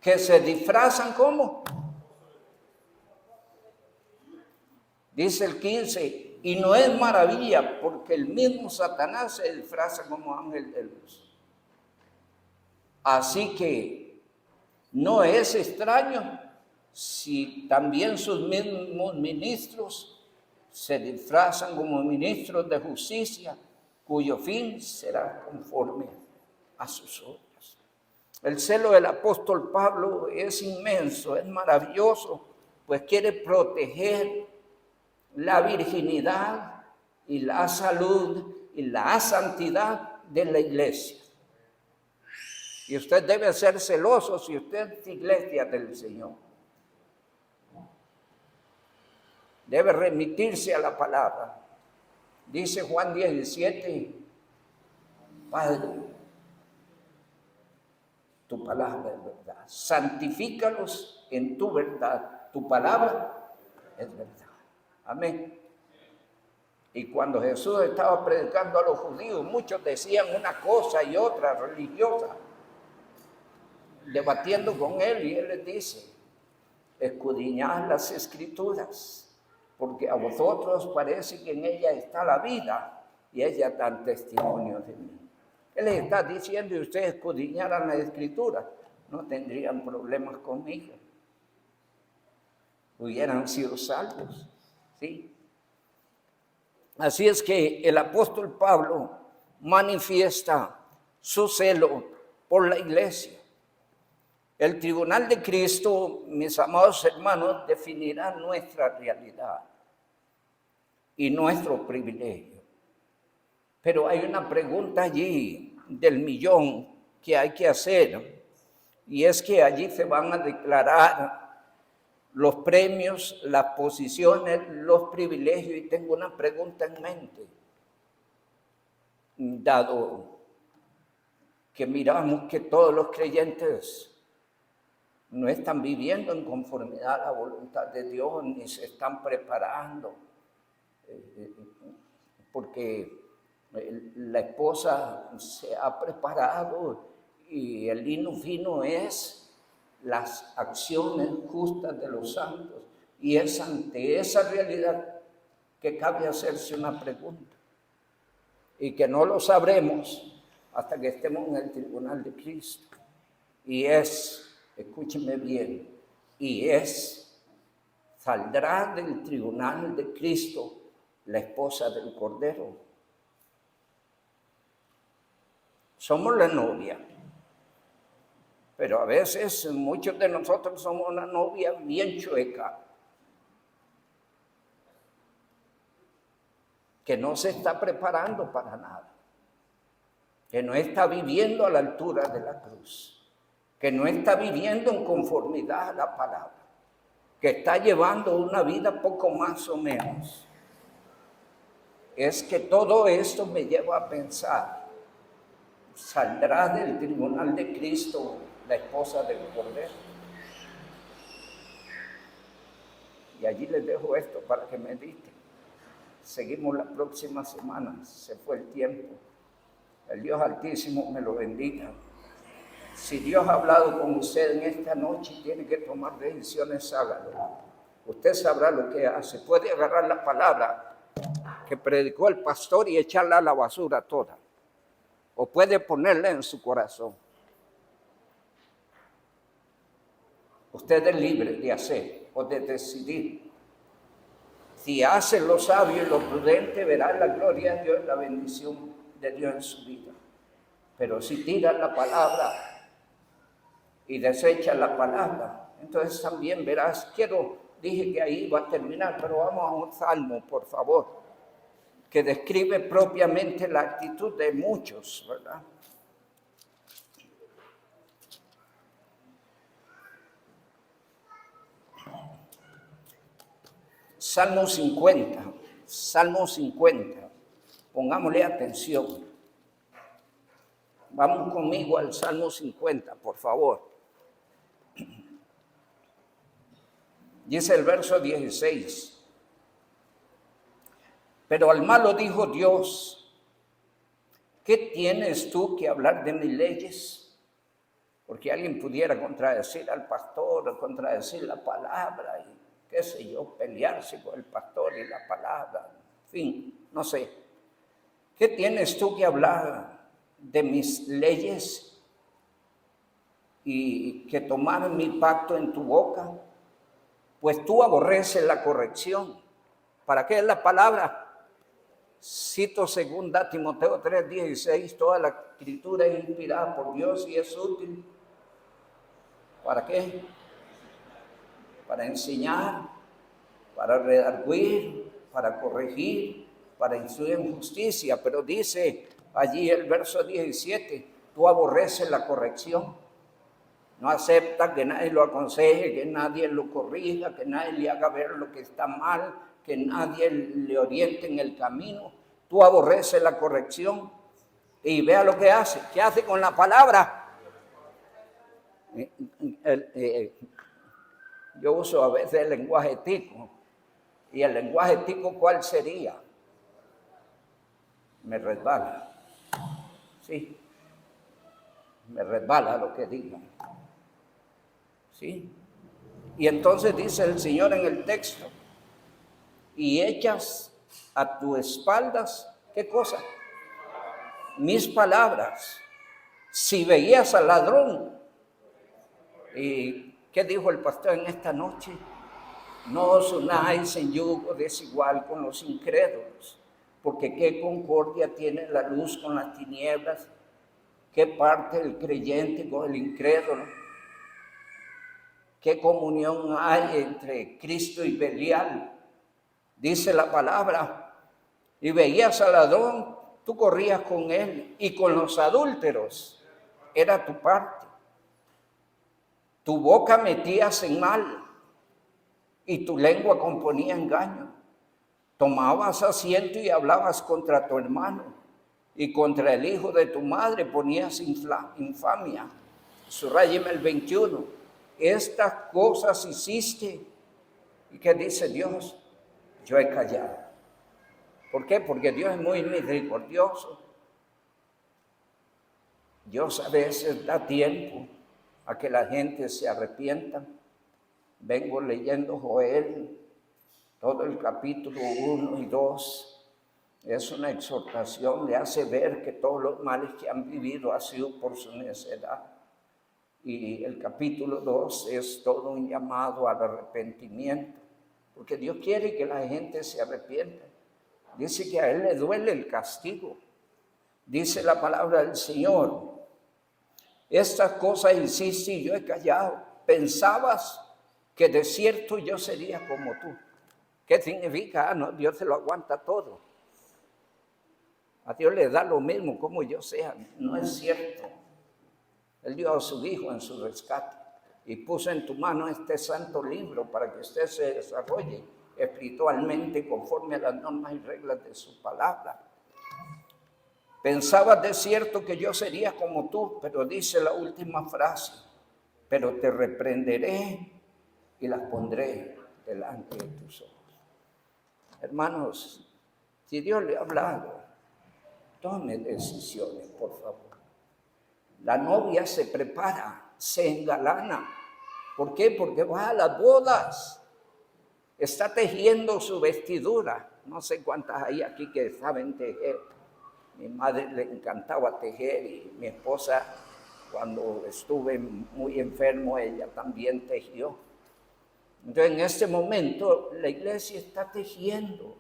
que se disfrazan ¿cómo? Dice el 15, y no es maravilla porque el mismo Satanás se disfraza como ángel de luz. Así que no es extraño si también sus mismos ministros se disfrazan como ministros de justicia, cuyo fin será conforme a sus obras. El celo del apóstol Pablo es inmenso, es maravilloso, pues quiere proteger la virginidad y la salud y la santidad de la iglesia. Y usted debe ser celoso si usted es iglesia del Señor. Debe remitirse a la palabra. Dice Juan 17, Padre, tu palabra es verdad. Santifícalos en tu verdad. Tu palabra es verdad. Amén. Y cuando Jesús estaba predicando a los judíos, muchos decían una cosa y otra religiosa, debatiendo con él, y él les dice: escudriñad las Escrituras, porque a vosotros parece que en ella está la vida, y ellas dan testimonio de mí. Él les está diciendo: y ustedes escudriñaran la Escritura, no tendrían problemas conmigo, hubieran sido salvos, ¿sí? Así es que el apóstol Pablo manifiesta su celo por la iglesia. El tribunal de Cristo, mis amados hermanos, definirá nuestra realidad y nuestro privilegio. Pero hay una pregunta allí del millón que hay que hacer, y es que allí se van a declarar los premios, las posiciones, los privilegios, y tengo una pregunta en mente. Dado que miramos que todos los creyentes no están viviendo en conformidad a la voluntad de Dios, ni se están preparando, porque la esposa se ha preparado y el lino fino es las acciones justas de los santos, y es ante esa realidad que cabe hacerse una pregunta, y que no lo sabremos hasta que estemos en el tribunal de Cristo, y es, escúcheme bien, ¿saldrá del tribunal de Cristo la esposa del Cordero? Somos la novia, pero a veces muchos de nosotros somos una novia bien chueca, que no se está preparando para nada, que no está viviendo a la altura de la cruz, que no está viviendo en conformidad a la palabra, que está llevando una vida poco más o menos. Es que todo esto me lleva a pensar: ¿saldrá del tribunal de Cristo la esposa del Cordero? Y allí les dejo esto para que mediten. Seguimos la próxima semana, se fue el tiempo. El Dios Altísimo me lo bendiga. Si Dios ha hablado con usted en esta noche y tiene que tomar decisiones, hágalo. Usted sabrá lo que hace. Puede agarrar la palabra que predicó el pastor y echarla a la basura toda, o puede ponerla en su corazón. Usted es libre de hacer o de decidir. Si hace lo sabio y lo prudente, verá la gloria de Dios, la bendición de Dios en su vida. Pero si tira la palabra y desecha la palabra, entonces también verás. Dije que ahí iba a terminar, pero vamos a un salmo, por favor, que describe propiamente la actitud de muchos, ¿verdad? Salmo 50, pongámosle atención. Vamos conmigo al Salmo 50, por favor. Dice el verso 16: pero al malo dijo Dios: ¿qué tienes tú que hablar de mis leyes? Porque alguien pudiera contradecir al pastor, o contradecir la palabra, y qué sé yo, pelearse con el pastor y la palabra, en fin, no sé. ¿Qué tienes tú que hablar de mis leyes? y que tomaran mi pacto en tu boca, pues tú aborreces la corrección. ¿Para qué es la palabra? Cito 2 Timoteo 3:16, toda la escritura es inspirada por Dios y es útil. ¿Para qué? Para enseñar, para redarguir, para corregir, para instruir en justicia. Pero dice allí el verso 17, tú aborreces la corrección. No acepta que nadie lo aconseje, que nadie lo corrija, que nadie le haga ver lo que está mal, que nadie le oriente en el camino. Tú aborreces la corrección. Y vea lo que hace. ¿Qué hace con la palabra? Yo uso a veces el lenguaje tico. ¿Y el lenguaje tico cuál sería? Me resbala. Sí. Me resbala lo que digan. ¿Sí? Y entonces dice el Señor en el texto, y echas a tus espaldas, ¿qué cosa? Mis palabras. Si veías al ladrón, ¿y qué dijo el pastor en esta noche? No os unáis en yugo desigual con los incrédulos, porque qué concordia tiene la luz con las tinieblas, qué parte el creyente con el incrédulo. ¿Qué comunión hay entre Cristo y Belial? Dice la palabra, y veías al ladrón, tú corrías con él, y con los adúlteros era tu parte. Tu boca metías en mal, y tu lengua componía engaño. Tomabas asiento y hablabas contra tu hermano, y contra el hijo de tu madre ponías infamia. Subrayeme el 21. Estas cosas hiciste. ¿Y qué dice Dios? Yo he callado. ¿Por qué? Porque Dios es muy misericordioso. Dios a veces da tiempo a que la gente se arrepienta. Vengo leyendo Joel, todo el capítulo 1 y 2. Es una exhortación, le hace ver que todos los males que han vivido ha sido por su necedad. Y el capítulo 2 es todo un llamado al arrepentimiento, porque Dios quiere que la gente se arrepienta. Dice que a Él le duele el castigo. Dice la palabra del Señor, estas cosas hiciste y yo he callado. Pensabas que de cierto yo sería como tú. ¿Qué significa? No, Dios se lo aguanta todo. A Dios le da lo mismo como yo sea. No es cierto. Él dio a su Hijo en su rescate y puso en tu mano este santo libro para que usted se desarrolle espiritualmente conforme a las normas y reglas de su palabra. Pensabas de cierto que yo sería como tú, pero dice la última frase, pero te reprenderé y las pondré delante de tus ojos. Hermanos, si Dios le ha hablado, tome decisiones, por favor. La novia se prepara, se engalana. ¿Por qué? Porque va a las bodas. Está tejiendo su vestidura. No sé cuántas hay aquí que saben tejer. Mi madre le encantaba tejer y mi esposa, cuando estuve muy enfermo, ella también tejió. Entonces, en este momento, la iglesia está tejiendo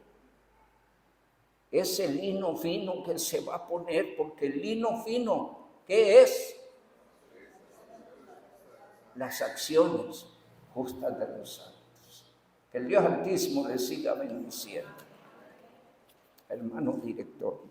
ese lino fino que se va a poner, porque el lino fino, ¿qué es? Las acciones justas de los santos. Que el Dios Altísimo les siga bendiciendo. Hermano director.